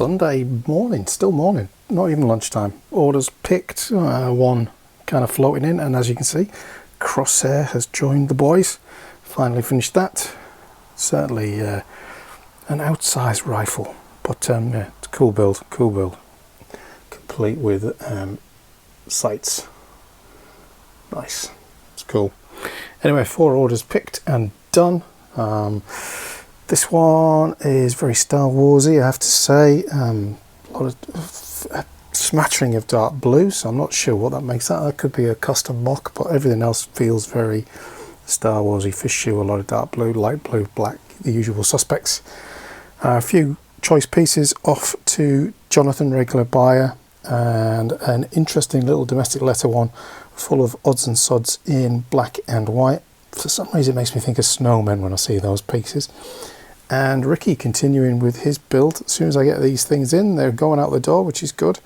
Sunday morning, still morning, not even lunchtime. Orders picked, one kind of floating in, and as you can see, Crosshair has joined the boys. Finally finished that. Certainly an outsized rifle, but yeah, it's a cool build, complete with sights. Nice, it's cool. Anyway, 4 orders picked and done. This one is very Star Warsy, I have to say. A lot of a smattering of dark blue, so I'm not sure what that makes. That could be a custom mock, but everything else feels very Star Warsy. Fish shoe, a lot of dark blue, light blue, black, the usual suspects. A few choice pieces off to Jonathan, regular buyer, and an interesting little domestic letter one full of odds and sods in black and white. For some reason it makes me think of snowmen when I see those pieces. And Ricky continuing with his build. As soon as I get these things in, they're going out the door, which is good.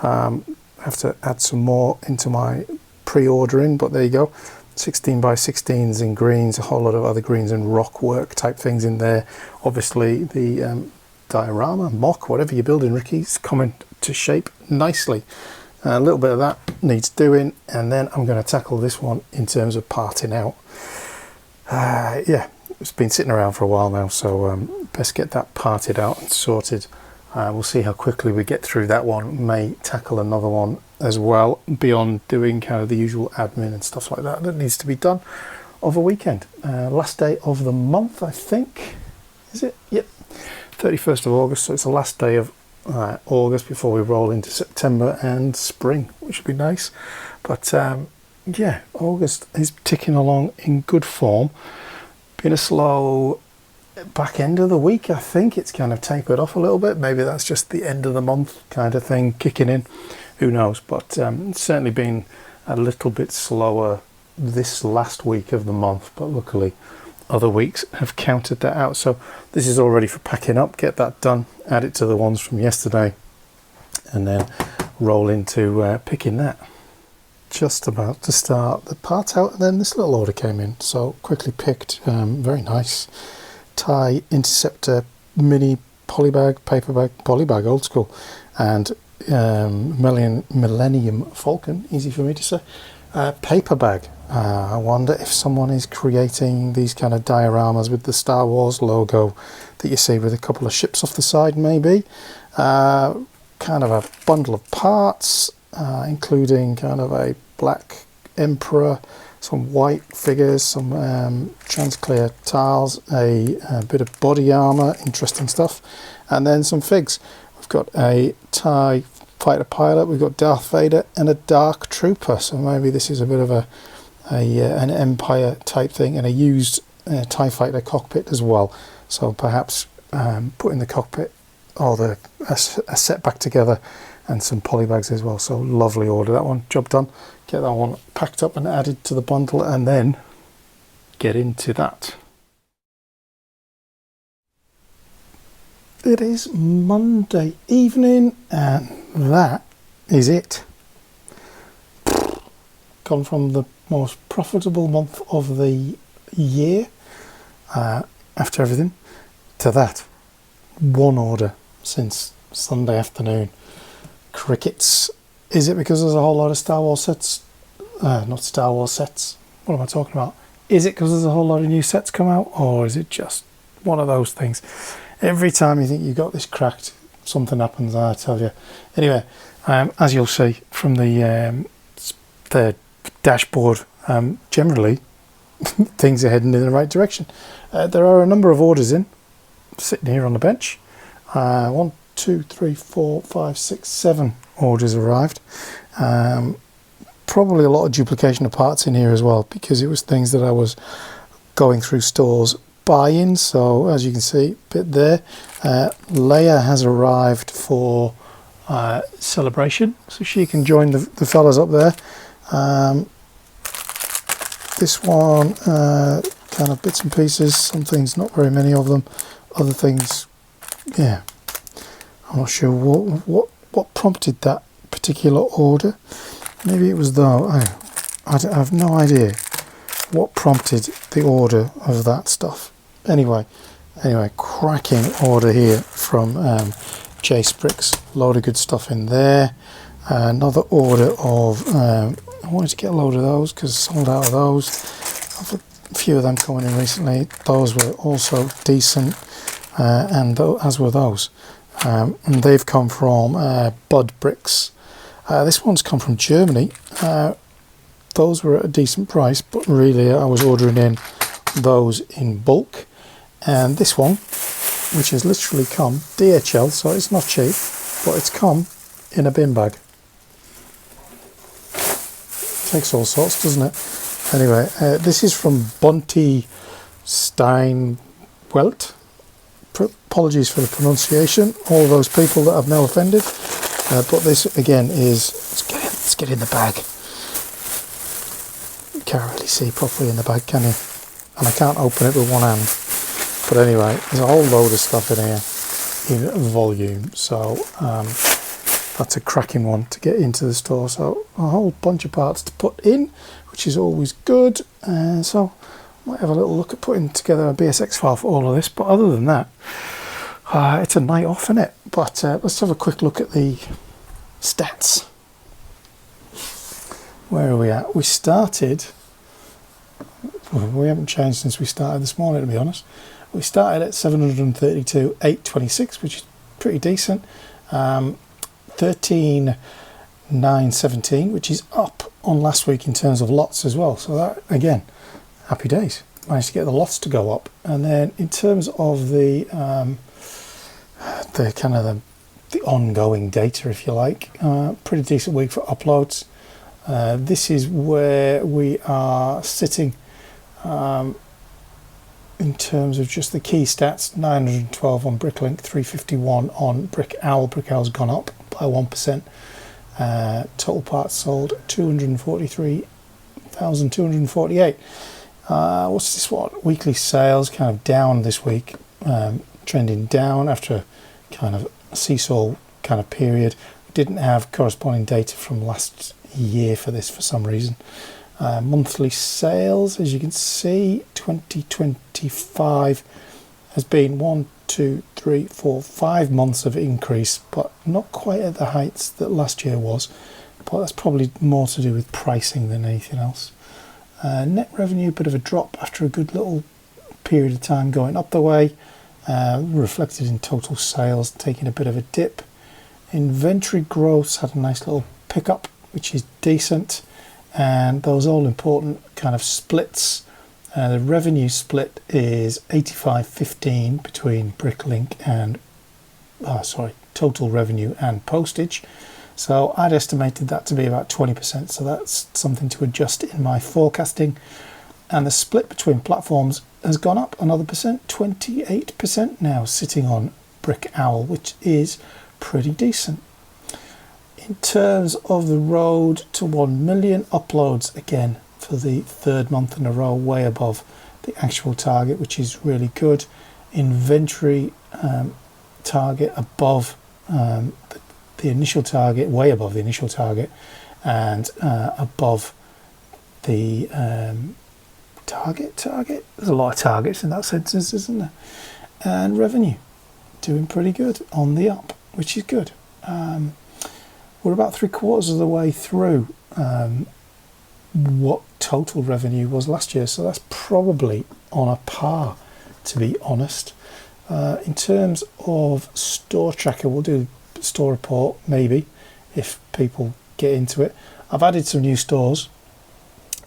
I have to add some more into my pre-ordering, but there you go. 16 by 16s in greens, a whole lot of other greens and rock work type things in there. Obviously the diorama, mock, whatever you're building, Ricky's coming to shape nicely. A little bit of that needs doing, and then I'm going to tackle this one in terms of parting out. Yeah, it's been sitting around for a while now, so best get that parted out and sorted. We'll see how quickly we get through that one. May tackle another one as well, beyond doing kind of the usual admin and stuff like that needs to be done over weekend. Last day of the month, I think, is it? Yep, 31st of August, so it's the last day of August before we roll into September and spring, which would be nice. But yeah, August is ticking along in good form. Been a slow back end of the week. I think it's kind of tapered off a little bit. Maybe that's just the end of the month kind of thing kicking in, who knows. But it's certainly been a little bit slower this last week of the month, but luckily other weeks have counted that out. So this is all ready for packing up, get that done, add it to the ones from yesterday, and then roll into picking that. Just about to start the part out, and then this little order came in, so quickly picked. Very nice tie interceptor mini polybag, paper bag, polybag, old school, and Millennium Falcon, easy for me to say, paper bag. I wonder if someone is creating these kind of dioramas with the Star Wars logo that you see with a couple of ships off the side, maybe. Kind of a bundle of parts, including kind of a black Emperor, some white figures, some transclear tiles, a bit of body armor, interesting stuff, and then some figs. We've got a TIE fighter pilot, we've got Darth Vader, and a Dark Trooper. So maybe this is a bit of an Empire type thing, and a used TIE fighter cockpit as well. So perhaps putting the cockpit or a set back together, and some polybags as well. So lovely order, that one, job done. Get that one packed up and added to the bundle, and then get into that. It is Monday evening, and that is it. Gone from the most profitable month of the year, after everything, to that. One order since Sunday afternoon. Crickets. Is it because there's a whole lot of Star Wars sets? Not Star Wars sets. What am I talking about? Is it because there's a whole lot of new sets come out, or is it just one of those things? Every time you think you got this cracked, something happens, I tell you. Anyway, as you'll see from the dashboard, generally things are heading in the right direction. There are a number of orders in, sitting here on the bench. 1, 2, 3, 4, 5, 6, 7 orders arrived. Probably a lot of duplication of parts in here as well, because it was things that I was going through stores buying. So as you can see, a bit there. Leia has arrived for celebration, so she can join the fellas up there. This one, kind of bits and pieces, some things, not very many of them, other things, yeah. I'm not sure what prompted that particular order. Maybe it was I have no idea what prompted the order of that stuff. Anyway, cracking order here from Chase Bricks, load of good stuff in there. Another order of, I wanted to get a load of those because sold out of those. I've had a few of them coming in recently. Those were also decent, and as were those. And they've come from Bud Bricks. This one's come from Germany. Those were at a decent price, but really I was ordering in those in bulk. And this one, which has literally come DHL, so it's not cheap, but it's come in a bin bag. Takes all sorts, doesn't it? Anyway, this is from Bunty Steinwelt. Apologies for the pronunciation, all those people that I've now offended. But this again is, let's get in the bag. You can't really see properly in the bag, can you? And I can't open it with one hand. But anyway, there's a whole load of stuff in here in volume, so that's a cracking one to get into the store. So a whole bunch of parts to put in, which is always good. So I might have a little look at putting together a BSX file for all of this. But other than that, it's a night off, isn't it? But let's have a quick look at the stats. Where are we at? We started, we haven't changed since we started this morning, to be honest. We started at 732,826, which is pretty decent. 13,917, which is up on last week in terms of lots as well. So that, again, happy days. Managed to get the lots to go up. And then in terms of the kind of the ongoing data, if you like, pretty decent week for uploads. This is where we are sitting in terms of just the key stats. 912 on Bricklink, 351 on Brick Owl. Brick Owl's gone up by 1%. Total parts sold 243,248. What's this one? Weekly sales kind of down this week, trending down after a kind of seesaw kind of period. We didn't have corresponding data from last year for this for some reason. Monthly sales, as you can see, 2025 has been 5 months of increase, but not quite at the heights that last year was. But that's probably more to do with pricing than anything else. Net revenue, bit of a drop after a good little period of time going up the way, reflected in total sales taking a bit of a dip. Inventory growth had a nice little pickup, which is decent, and those all important kind of splits. The revenue split is 85-15 between Bricklink and total revenue and postage. So I'd estimated that to be about 20%, so that's something to adjust in my forecasting. And the split between platforms has gone up another percent, 28% now sitting on Brick Owl, which is pretty decent. In terms of the road to 1 million uploads, again, for the third month in a row, way above the actual target, which is really good. Inventory target above the initial target, way above the initial target, and above the target. There's a lot of targets in that sentence, isn't there? And revenue doing pretty good, on the up, which is good. We're about 3/4 of the way through what total revenue was last year, so that's probably on a par, to be honest. In terms of store tracker, we'll do store report maybe if people get into it. I've added some new stores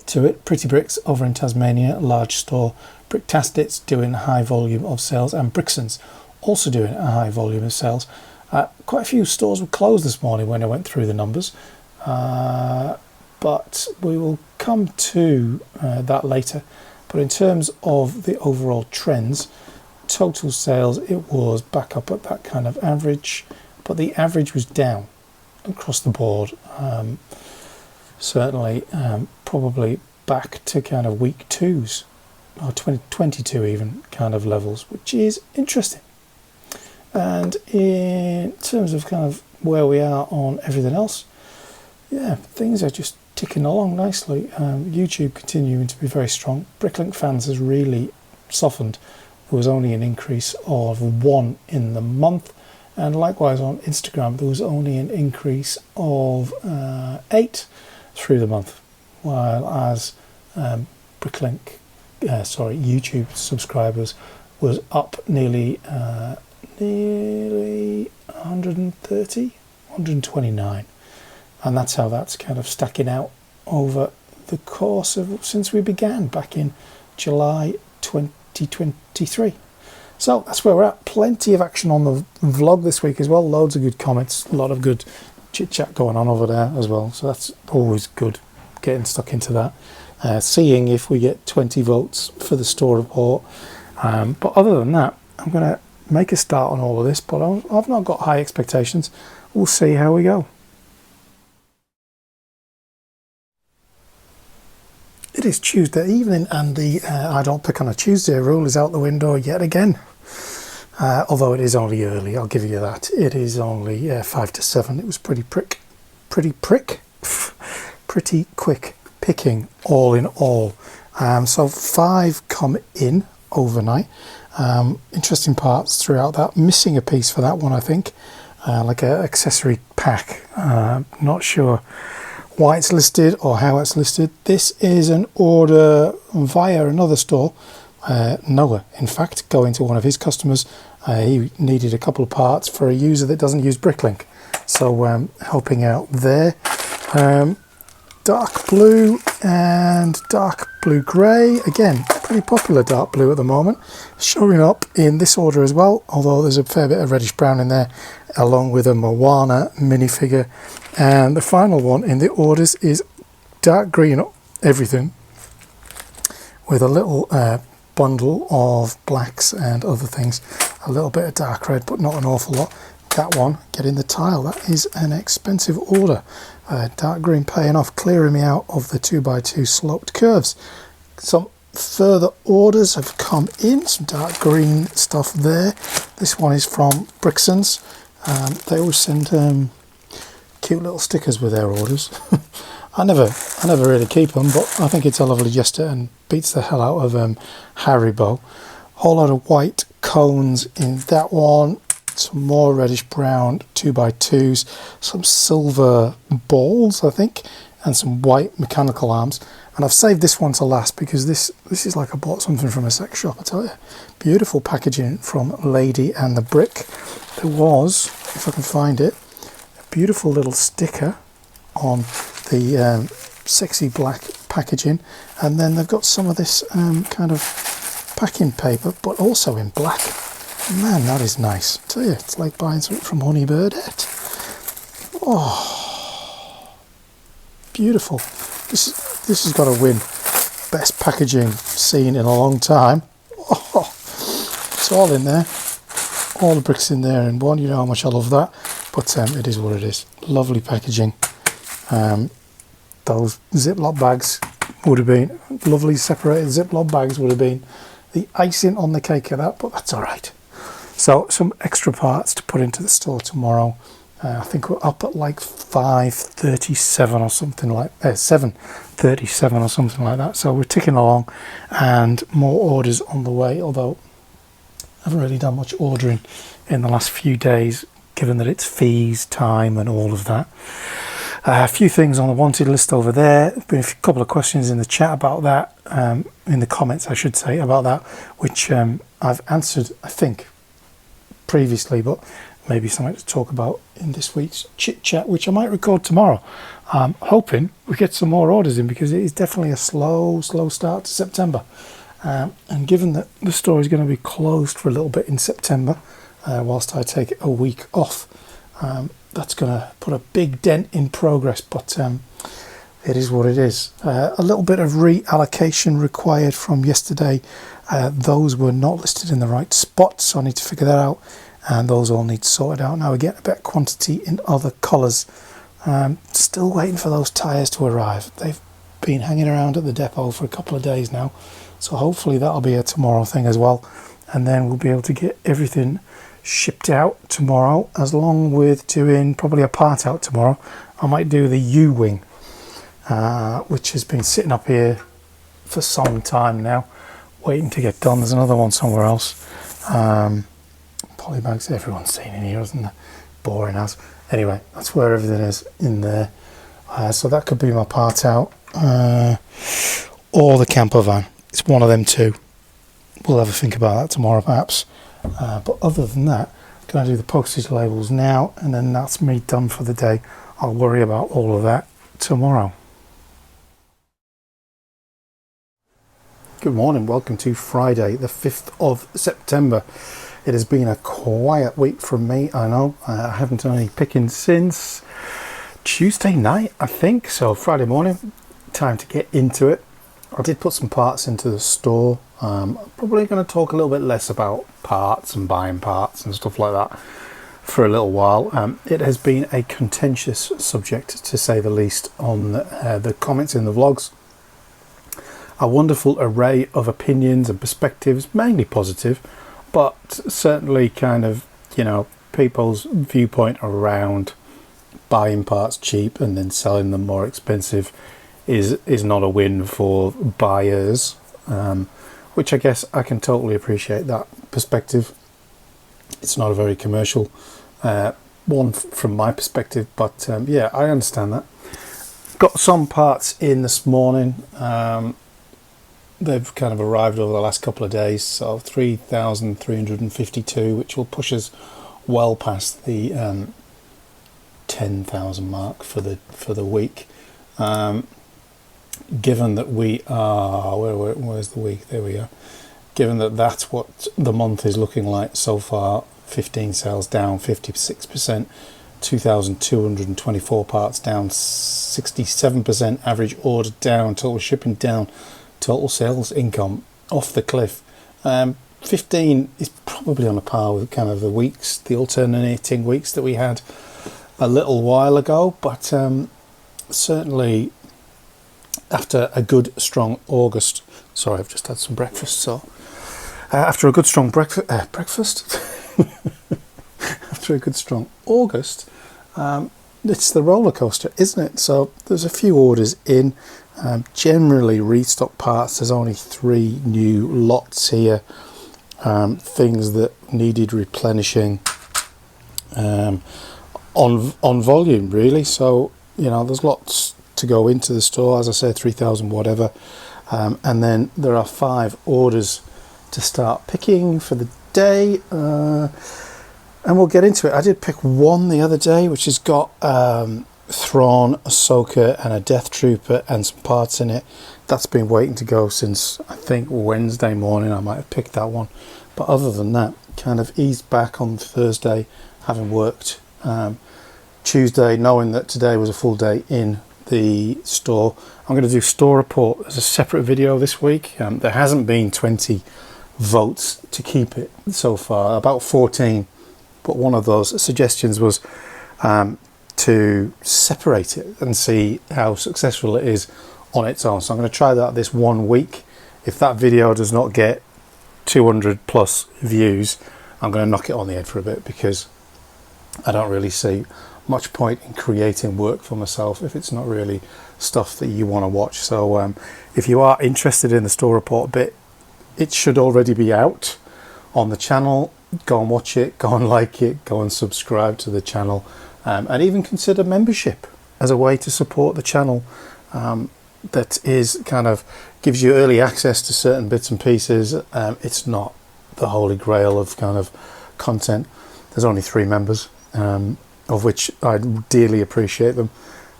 to it. Pretty Bricks over in Tasmania, large store. Bricktastic's doing a high volume of sales, and Bricksons also doing a high volume of sales. Quite a few stores were closed this morning when I went through the numbers, but we will come to that later. But in terms of the overall trends, total sales, it was back up at that kind of average, but the average was down across the board. Certainly probably back to kind of week twos, or 2022 even kind of levels, which is interesting. And in terms of kind of where we are on everything else, yeah, things are just ticking along nicely. YouTube continuing to be very strong. Bricklink fans has really softened. There was only an increase of 1 in the month, And likewise on Instagram, there was only an increase of 8 through the month, while as Bricklink, YouTube subscribers was up nearly 130, 129, and that's how that's kind of stacking out over the course of since we began back in July 2023. So that's where we're at. Plenty of action on the vlog this week as well. Loads of good comments, a lot of good chit chat going on over there as well. So that's always good, getting stuck into that. Seeing if we get 20 votes for the store report. But other than that, I'm going to make a start on all of this, but I've not got high expectations. We'll see how we go. It is Tuesday evening, and the I don't pick on a Tuesday rule is out the window yet again. Although it is only early, I'll give you that. It is only 5 to 7. It was pretty quick picking all in all. So 5 come in overnight. Interesting parts throughout that. Missing a piece for that one, I think. Like an accessory pack. Not sure why it's listed or how it's listed. This is an order via another store. Noah, in fact, going to one of his customers. He needed a couple of parts for a user that doesn't use Bricklink. So helping out there. Dark blue and dark blue grey. Again, pretty popular dark blue at the moment. Showing up in this order as well, although there's a fair bit of reddish brown in there, along with a Moana minifigure. And the final one in the orders is dark green everything, with a little bundle of blacks and other things. A little bit of dark red, but not an awful lot. That one, getting the tile, that is an expensive order. Dark green paying off, clearing me out of the 2x2 sloped curves. Some further orders have come in, some dark green stuff there. This one is from Brixton's. They always send cute little stickers with their orders. I never really keep them, but I think it's a lovely gesture and beats the hell out of Haribo. Whole lot of white cones in that one. Some more reddish brown 2x2s, some silver balls, I think, and some white mechanical arms. And I've saved this one to last because this is like I bought something from a sex shop, I tell you. Beautiful packaging from Lady and the Brick. There was, if I can find it, a beautiful little sticker on the sexy black packaging, and then they've got some of this kind of packing paper, but also in black. Man, that is nice. I tell you, it's like buying something from Honeybirdette. Oh, beautiful. This has got to win best packaging seen in a long time. Oh, it's all in there. All the bricks in there in one. You know how much I love that. But it is what it is. Lovely packaging. Those Ziploc bags would have been, lovely separated Ziploc bags would have been the icing on the cake of that, but that's all right. So some extra parts to put into the store tomorrow. I think we're up at like 5:37 or something like 7:37 or something like that. So we're ticking along, and more orders on the way. Although I haven't really done much ordering in the last few days, given that it's fees, time, and all of that. A few things on the wanted list over there. There's been a couple of questions in the chat about that, in the comments, I should say, about that, which I've answered, I think, previously, but maybe something to talk about in this week's chit chat, which I might record tomorrow. I'm hoping we get some more orders in, because it is definitely a slow start to September. And given that the store is going to be closed for a little bit in September, whilst I take a week off, that's going to put a big dent in progress, but it is what it is. A little bit of reallocation required from yesterday. Those were not listed in the right spot, so I need to figure that out, and those all need sorted out. Now we get a bit of quantity in other colours. Still waiting for those tyres to arrive. They've been hanging around at the depot for a couple of days now, so hopefully that'll be a tomorrow thing as well, and then we'll be able to get everything shipped out tomorrow, as long with doing probably a part out tomorrow. I might do the U-wing, which has been sitting up here for some time now, waiting to get done. There's another one somewhere else. Polybags, everyone's seen in here, isn't it? Boring as. Anyway, that's where everything is in there. So that could be my part out, or the camper van. It's one of them two. We'll have a think about that tomorrow perhaps. But other than that, I'm going to do the postage labels now, and then that's me done for the day. I'll worry about all of that tomorrow. Good morning, welcome to Friday the 5th of September. It has been a quiet week from me, I know. I haven't done any picking since Tuesday night, I think. So Friday morning, time to get into it. I did put some parts into the store. Probably going to talk a little bit less about parts and buying parts and stuff like that for a little while. It has been a contentious subject, to say the least, on the comments in the vlogs. A wonderful array of opinions and perspectives, mainly positive, but certainly kind of, you know, people's viewpoint around buying parts cheap and then selling them more expensive is not a win for buyers, which I guess I can totally appreciate that perspective. It's not a very commercial one from my perspective, but yeah, I understand that. Got some parts in this morning. They've kind of arrived over the last couple of days, so 3,352, which will push us well past the 10,000 mark for the week. Given that we are, where's the week? There we are. Given that that's what the month is looking like so far, 15 sales down 56%, 2,224 parts down 67%, average order down, total shipping down, total sales income off the cliff. 15 is probably on a par with kind of the weeks, the alternating weeks that we had a little while ago, but certainly after a good strong August. Sorry, I've just had some breakfast. So after a good strong breakfast after a good strong August, it's the roller coaster, isn't it? So there's a few orders in. Generally restock parts. There's only 3 new lots here, things that needed replenishing on volume, really. So, you know, there's lots to go into the store, as I say, 3,000 whatever, and then there are 5 orders to start picking for the day, and we'll get into it. I did pick one the other day, which has got Thrawn, Ahsoka and a Death Trooper and some parts in it. That's been waiting to go since I think Wednesday morning. I might have picked that one, but other than that, kind of eased back on Thursday, having worked Tuesday, knowing that today was a full day in the store. I'm going to do store report as a separate video this week. There hasn't been 20 votes to keep it so far, about 14, but one of those suggestions was to separate it and see how successful it is on its own. So I'm going to try that this 1 week. If that video does not get 200 plus views, I'm going to knock it on the head for a bit, because I don't really see much point in creating work for myself if it's not really stuff that you want to watch. So if you are interested in the store report bit, it should already be out on the channel. Go and watch it, go and like it, go and subscribe to the channel. And even consider membership as a way to support the channel. That is kind of gives you early access to certain bits and pieces. It's not the holy grail of kind of content. There's only 3 members, of which I dearly appreciate them.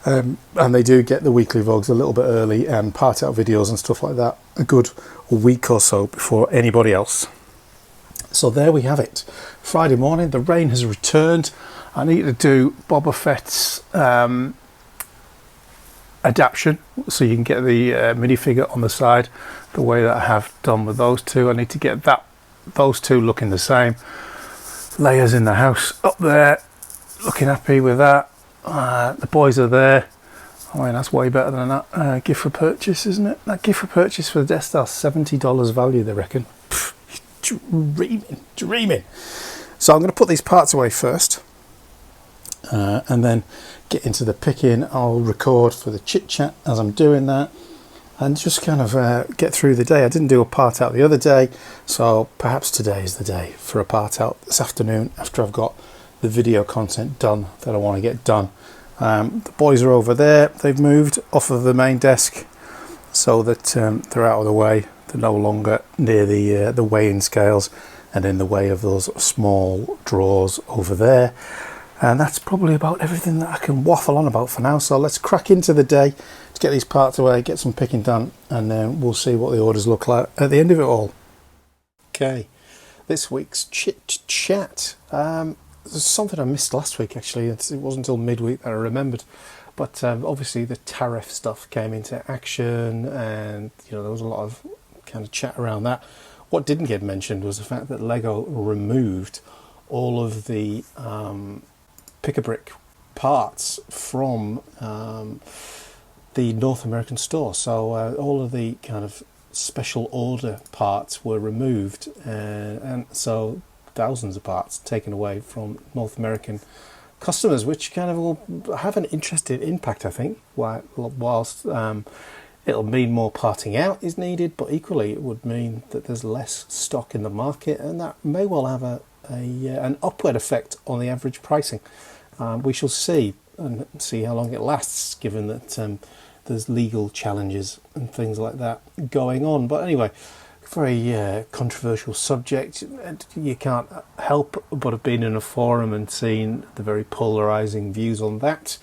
And they do get the weekly vlogs a little bit early and part out videos and stuff like that a good week or so before anybody else. So there we have it. Friday morning, the rain has returned. I need to do Boba Fett's adaptation, so you can get the minifigure on the side the way that I have done with those two. I need to get those two looking the same. Leia's in the house up there, looking happy with that. The boys are there. I mean, that's way better than that gift for purchase, isn't it? That gift for purchase for the Death Star, $70 value, they reckon. Pfft, dreaming. So I'm going to put these parts away first. And then get into the picking. I'll record for the chit chat as I'm doing that, and just kind of get through the day. I didn't do a part out the other day, so perhaps today is the day for a part out this afternoon after I've got the video content done that I want to get done. The boys are over there. They've moved off of the main desk so that they're out of the way. They're no longer near the weighing scales and in the way of those small drawers over there. And that's probably about everything that I can waffle on about for now. So let's crack into the day to get these parts away, get some picking done, and then we'll see what the orders look like at the end of it all. Okay, this week's chit chat. There's something I missed last week, actually. It wasn't until midweek that I remembered. But obviously the tariff stuff came into action, and there was a lot of kind of chat around that. What didn't get mentioned was the fact that Lego removed all of the pick-a-brick parts from the North American store. So all of the kind of special order parts were removed, and so thousands of parts taken away from North American customers, which kind of will have an interesting impact, I think, whilst it'll mean more parting out is needed, but equally it would mean that there's less stock in the market, and that may well have an upward effect on the average pricing. We shall see, and see how long it lasts, given that there's legal challenges and things like that going on. But anyway, very controversial subject, and you can't help but have been in a forum and seen the very polarising views on that.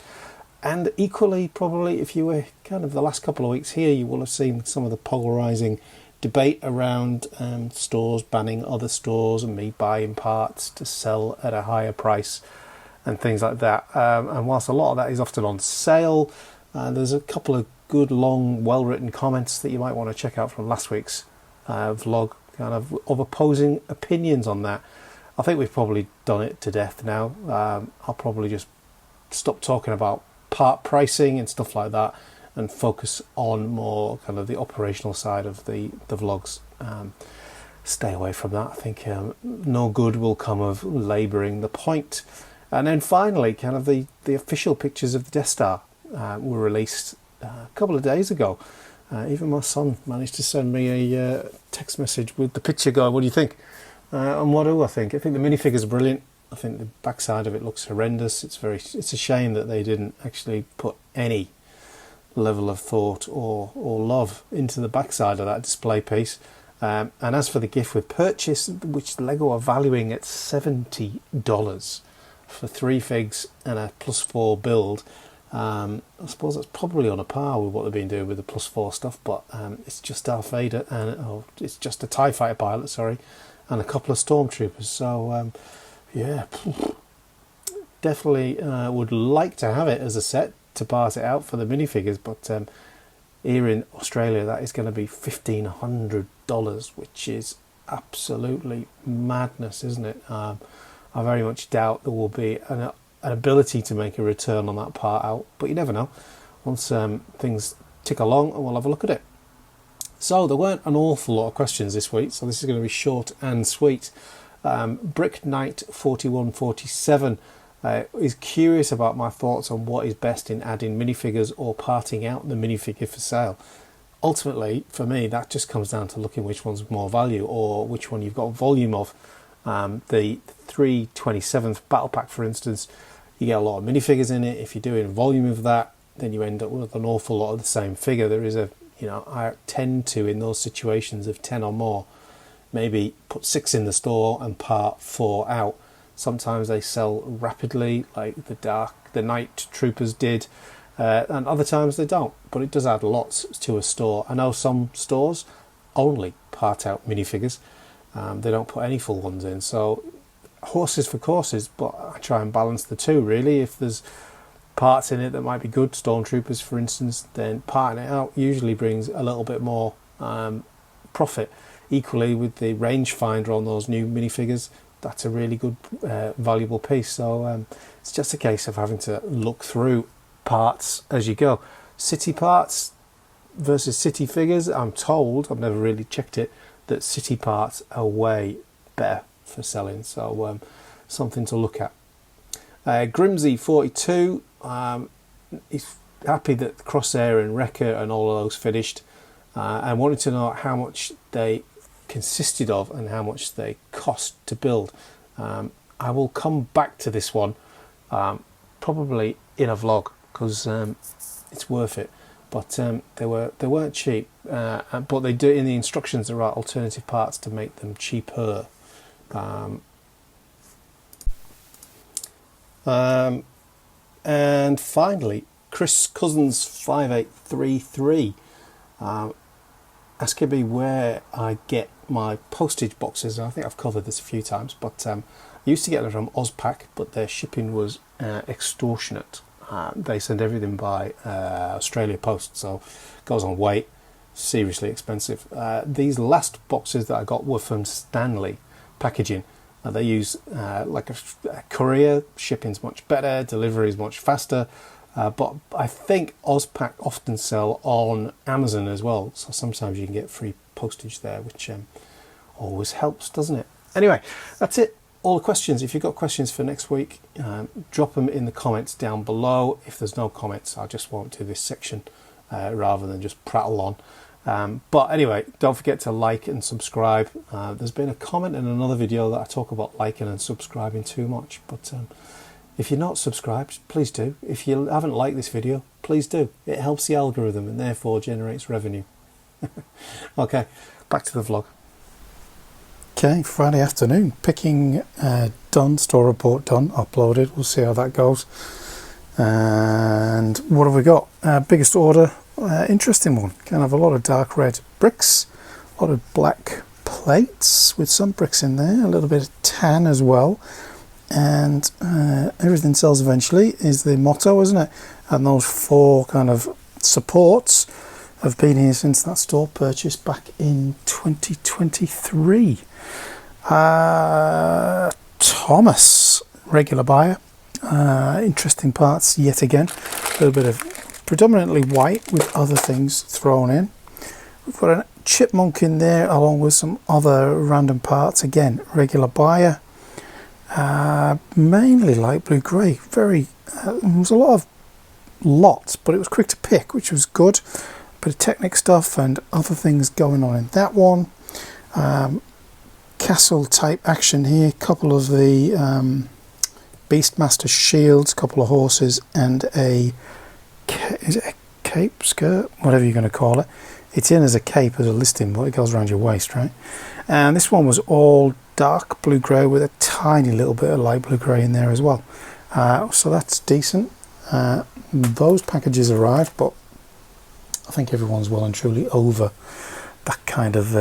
And equally, probably, if you were kind of the last couple of weeks here, you will have seen some of the polarising debate around stores banning other stores and me buying parts to sell at a higher price and things like that. And whilst a lot of that is often on sale, there's a couple of good, long, well-written comments that you might want to check out from last week's vlog, kind of opposing opinions on that. I think we've probably done it to death now. I'll probably just stop talking about part pricing and stuff like that and focus on more kind of the operational side of the vlogs. Stay away from that. I think no good will come of labouring the point. And then finally, kind of the official pictures of the Death Star were released a couple of days ago. Even my son managed to send me a text message with the picture going, what do you think? And what do I think? I think the minifigures are brilliant. I think the backside of it looks horrendous. It's a shame that they didn't actually put any level of thought or love into the backside of that display piece. And as for the gift with purchase, which Lego are valuing at $70 for 3 figs and a +4 build, I suppose that's probably on a par with what they've been doing with the +4 stuff, but it's just Darth Vader, and it's just a TIE fighter pilot, sorry, and a couple of stormtroopers. So yeah, definitely would like to have it as a set to part it out for the minifigures, but here in Australia that is going to be $1,500, which is absolutely madness, isn't it? I very much doubt there will be an ability to make a return on that part out, but you never know. Once things tick along, and we'll have a look at it. So there weren't an awful lot of questions this week, so this is going to be short and sweet. Brick Knight 4147 is curious about my thoughts on what is best in adding minifigures or parting out the minifigure for sale. Ultimately, for me, that just comes down to looking which one's more value or which one you've got volume of. The 327th battle pack, for instance, you get a lot of minifigures in it. If you're doing volume of that, then you end up with an awful lot of the same figure. There is I tend to, in those situations of 10 or more, maybe put 6 in the store and part 4 out. Sometimes they sell rapidly, like the Night Troopers did, and other times they don't. But it does add lots to a store. I know some stores only part out minifigures. They don't put any full ones in. So horses for courses, but I try and balance the two, really. If there's parts in it that might be good, stormtroopers for instance, then parting it out usually brings a little bit more profit. Equally with the rangefinder on those new minifigures, that's a really good valuable piece. So it's just a case of having to look through parts as you go. City parts versus city figures, I'm told, I've never really checked it, that city parts are way better for selling. So something to look at. Grimsy42, he's happy that Crosshair and Wrecker and all of those finished. and wanted to know how much they consisted of and how much they cost to build. I will come back to this one probably in a vlog, because it's worth it. But they weren't cheap, but they do, in the instructions there are alternative parts to make them cheaper. And finally, Chris Cousins 5833 asking me where I get my postage boxes. I think I've covered this a few times, but I used to get them from Ozpack, but their shipping was extortionate. They send everything by Australia Post, so it goes on weight, seriously expensive. These last boxes that I got were from Stanley Packaging. They use like a courier, shipping's much better, delivery is much faster, but I think Ozpack often sell on Amazon as well, so sometimes you can get free postage there, which always helps, doesn't it? Anyway, that's it. All the questions. If you've got questions for next week, drop them in the comments down below. If there's no comments, I just won't do this section rather than just prattle on. But anyway, don't forget to like and subscribe. There's been a comment in another video that I talk about liking and subscribing too much, but if you're not subscribed, please do. If you haven't liked this video, please do. It helps the algorithm and therefore generates revenue. Okay, back to the vlog. Okay, Friday afternoon, picking done, store report done, uploaded. We'll see how that goes. And what have we got? Biggest order, interesting one. Kind of a lot of dark red bricks, a lot of black plates with some bricks in there, a little bit of tan as well. And everything sells eventually is the motto, isn't it? And those 4 kind of supports have been here since that store purchase back in 2023. Thomas, regular buyer. Interesting parts yet again. A little bit of predominantly white with other things thrown in. We've got a chipmunk in there along with some other random parts. Again, regular buyer. Mainly light blue grey. Very. There was a lot of lots, but it was quick to pick, which was good. Bit of Technic stuff and other things going on in that one. Castle type action here. Couple of the Beastmaster shields, couple of horses, and is it a cape, skirt, whatever you're going to call it. It's in as a cape as a listing, but it goes around your waist, right? And this one was all dark blue grey with a tiny little bit of light blue grey in there as well. So that's decent. Those packages arrived, but I think everyone's well and truly over that kind of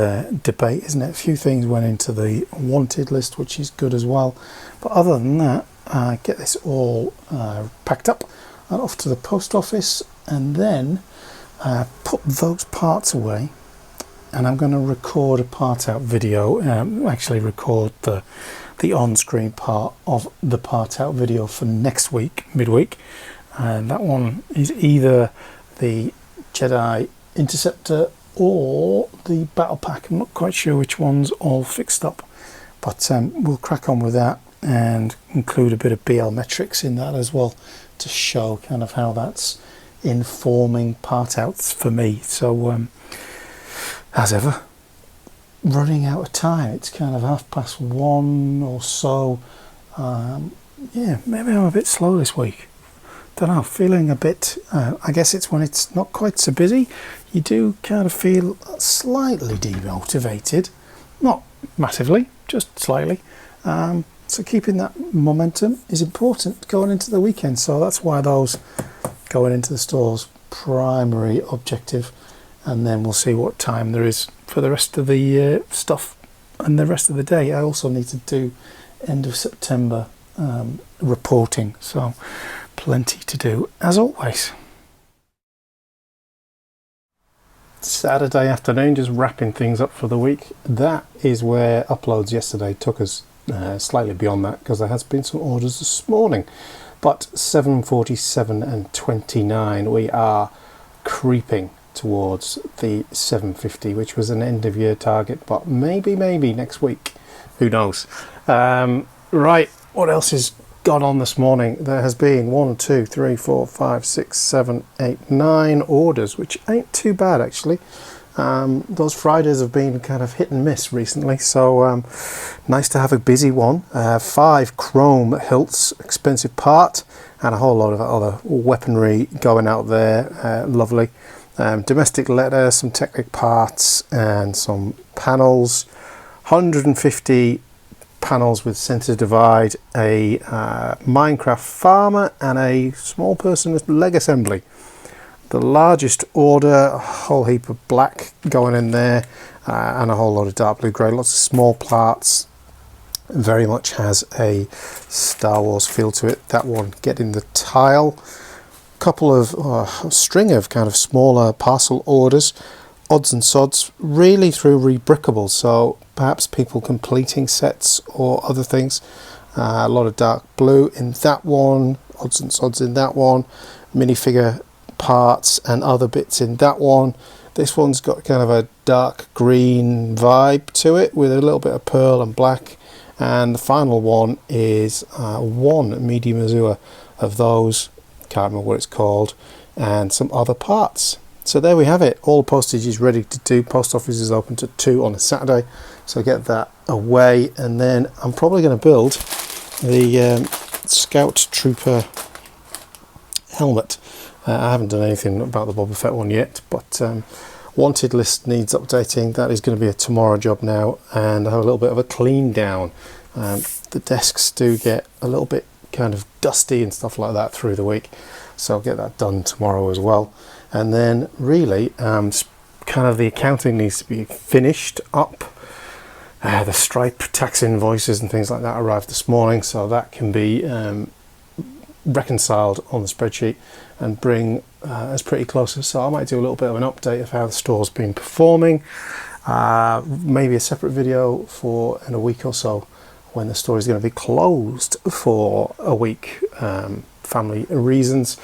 debate, isn't it? A few things went into the wanted list, which is good as well. But other than that, get this all packed up and off to the post office, and then put those parts away. And I'm going to record a part out video, actually record the on-screen part of the part out video for next week, midweek. And that one is either the Jedi Interceptor or the Battle Pack. I'm not quite sure which one's all fixed up, but we'll crack on with that and include a bit of BL metrics in that as well to show kind of how that's informing part outs for me. So as ever, running out of time. It's kind of 1:30 or so. Yeah, maybe I'm a bit slow this week. Don't know, feeling a bit, I guess it's when it's not quite so busy, you do kind of feel slightly demotivated. Not massively, just slightly. So keeping that momentum is important going into the weekend. So that's why those going into the stores primary objective, and then we'll see what time there is for the rest of the stuff and the rest of the day. I also need to do end of September reporting, so plenty to do as always. Saturday afternoon, just wrapping things up for the week. That is where uploads yesterday took us slightly beyond that, because there has been some orders this morning. But 7:47 and 29, we are creeping towards the 750, which was an end of year target, but maybe next week, who knows. Right, what else has gone on this morning? There has been 1, 2, 3, 4, 5, 6, 7, 8, 9 orders, which ain't too bad actually. Those Fridays have been kind of hit and miss recently, so nice to have a busy one. 5 chrome hilts, expensive part, and a whole lot of other weaponry going out there. Lovely. Domestic letter, some Technic parts, and some panels. 150 panels with center divide, a Minecraft farmer, and a small person leg assembly. The largest order, a whole heap of black going in there, and a whole lot of dark blue grey, lots of small parts. Very much has a Star Wars feel to it. That one getting the tile. Couple of a string of kind of smaller parcel orders, odds and sods, really through rebrickables, so perhaps people completing sets or other things. A lot of dark blue in that one, odds and sods in that one, minifigure parts and other bits in that one. This one's got kind of a dark green vibe to it with a little bit of pearl and black, and the final one is one medium azure of those, can't remember what it's called, and some other parts. So there we have it. All postage is ready to do. Post office is open to 2 on a Saturday, so get that away, and then I'm probably going to build the Scout Trooper helmet. I haven't done anything about the Boba Fett one yet, but wanted list needs updating. That is going to be a tomorrow job now, and I have a little bit of a clean down. The desks do get a little bit kind of dusty and stuff like that through the week, so I'll get that done tomorrow as well. And then really kind of the accounting needs to be finished up. The Stripe tax invoices and things like that arrived this morning, so that can be reconciled on the spreadsheet and bring us pretty close. So I might do a little bit of an update of how the store's been performing, maybe a separate video for in a week or so when the store is going to be closed for a week, family reasons.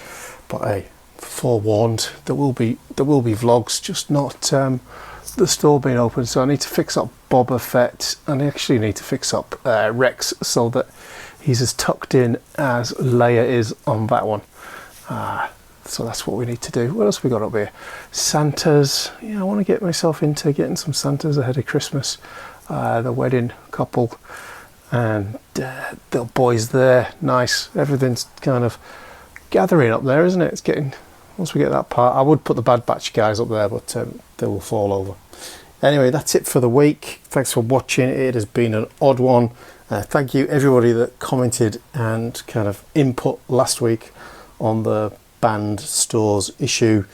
But hey, forewarned, there will be vlogs, just not the store being open. So I need to fix up Boba Fett, and I actually need to fix up Rex so that he's as tucked in as Leia is on that one. So that's what we need to do. What else we got up here? Santas. Yeah, I want to get myself into getting some Santas ahead of Christmas. The wedding couple and the boys there. Nice. Everything's kind of gathering up there, isn't it? It's getting, once we get that part, I would put the Bad Batch guys up there, but they will fall over. Anyway, that's it for the week. Thanks for watching. It has been an odd one. Thank you everybody that commented and kind of input last week on the banned stores issue.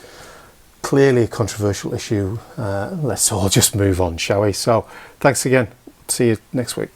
Clearly a controversial issue. Let's all just move on, shall we? So thanks again. See you next week.